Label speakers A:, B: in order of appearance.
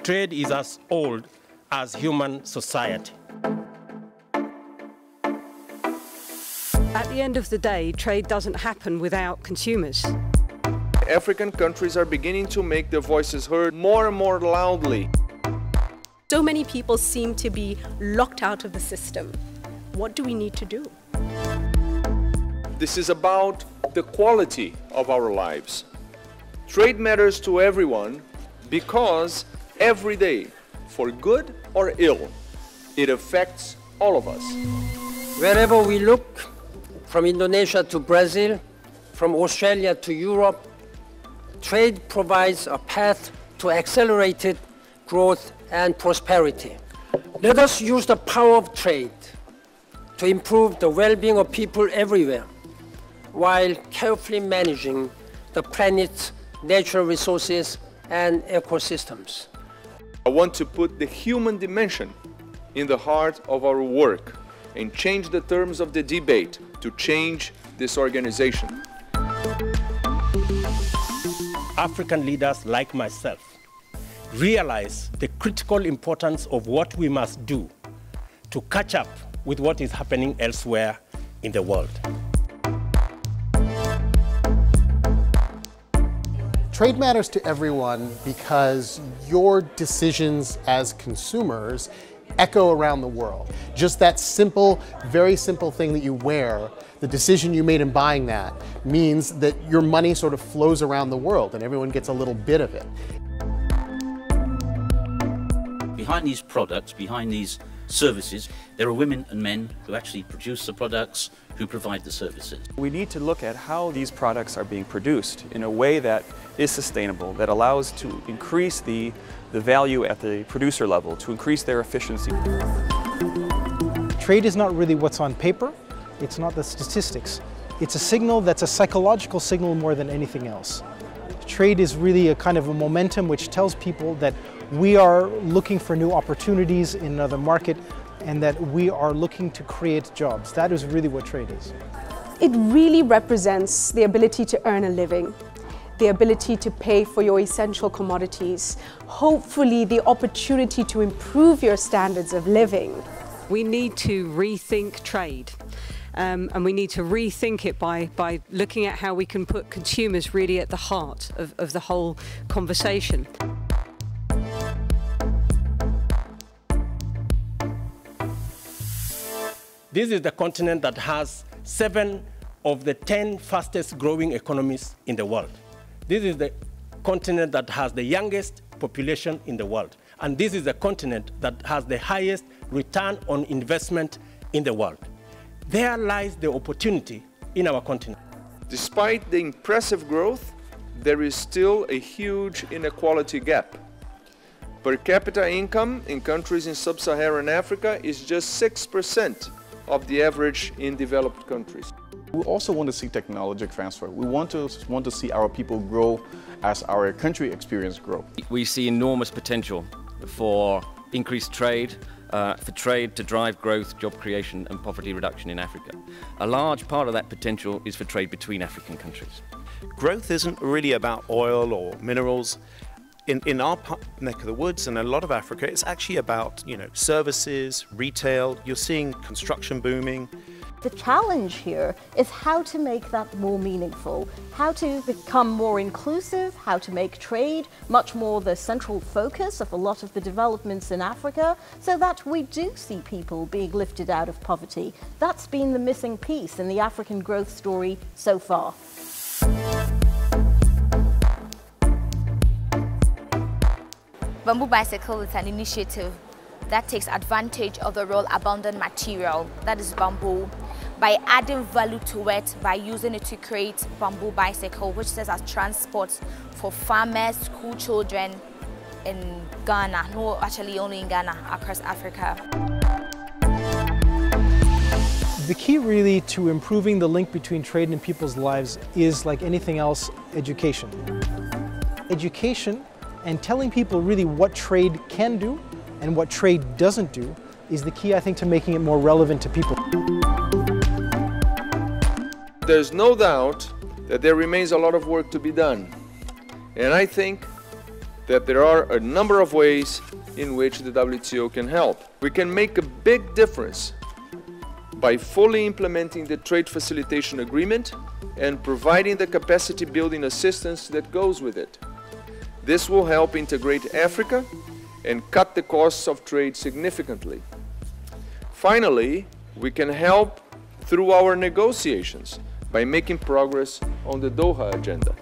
A: trade is as old as human society.
B: At the end of the day, trade doesn't happen without consumers.
C: African countries are beginning to make their voices heard more and more loudly.
D: So many people seem to be locked out of the system. What do we need to do?
C: This is about the quality of our lives. Trade matters to everyone because every day, for good or ill, it affects all of us.
E: Wherever we look, from Indonesia to Brazil, from Australia to Europe, trade provides a path to accelerated growth and prosperity. Let us use the power of trade to improve the well-being of people everywhere, while carefully managing the planet's natural resources and ecosystems.
C: I want to put the human dimension in the heart of our work and change the terms of the debate to change this organization.
A: African leaders like myself realize the critical importance of what we must do to catch up with what is happening elsewhere in the world.
F: Trade matters to everyone because your decisions as consumers echo around the world. Just that simple, very simple thing that you wear, the decision you made in buying that, means that your money sort of flows around the world and everyone gets a little bit of it.
G: Behind these products, behind these services, there are women and men who actually produce the products, who provide the services.
H: We need to look at how these products are being produced in a way that is sustainable, that allows to increase the value at the producer level, to increase their efficiency.
I: Trade is not really what's on paper, it's not the statistics. It's a signal that's a psychological signal more than anything else. Trade is really a kind of a momentum which tells people that we are looking for new opportunities in another market and that we are looking to create jobs. That is really what trade is.
D: It really represents the ability to earn a living, the ability to pay for your essential commodities, hopefully the opportunity to improve your standards of living.
B: We need to rethink trade. And we need to rethink it by looking at how we can put consumers really at the heart of the whole conversation.
A: This is the continent that has 7 of the 10 fastest growing economies in the world. This is the continent that has the youngest population in the world. And this is the continent that has the highest return on investment in the world. There lies the opportunity in our continent.
C: Despite the impressive growth, there is still a huge inequality gap. Per capita income in countries in sub-Saharan Africa is just 6% of the average in developed countries.
J: We also want to see technology transfer. We want to see our people grow as our country experience grow.
K: We see enormous potential for increased trade, for trade to drive growth, job creation and poverty reduction in Africa. A large part of that potential is for trade between African countries.
L: Growth isn't really about oil or minerals. In our neck of the woods and a lot of Africa, it's actually about, services, retail. You're seeing construction booming.
M: The challenge here is how to make that more meaningful, how to become more inclusive, how to make trade much more the central focus of a lot of the developments in Africa, so that we do see people being lifted out of poverty. That's been the missing piece in the African growth story so far.
N: Bamboo Bicycle is an initiative that takes advantage of the raw abundant material, that is bamboo, by adding value to it, by using it to create bamboo bicycle, which serves as transport for farmers, school children in Ghana, no, actually only in Ghana, across Africa.
I: The key really to improving the link between trade and people's lives is, like anything else, education. Education and telling people really what trade can do and what trade doesn't do is the key, I think, to making it more relevant to people.
C: There's no doubt that there remains a lot of work to be done. And I think that there are a number of ways in which the WTO can help. We can make a big difference by fully implementing the trade facilitation agreement and providing the capacity building assistance that goes with it. This will help integrate Africa and cut the costs of trade significantly. Finally, we can help through our negotiations by making progress on the Doha agenda.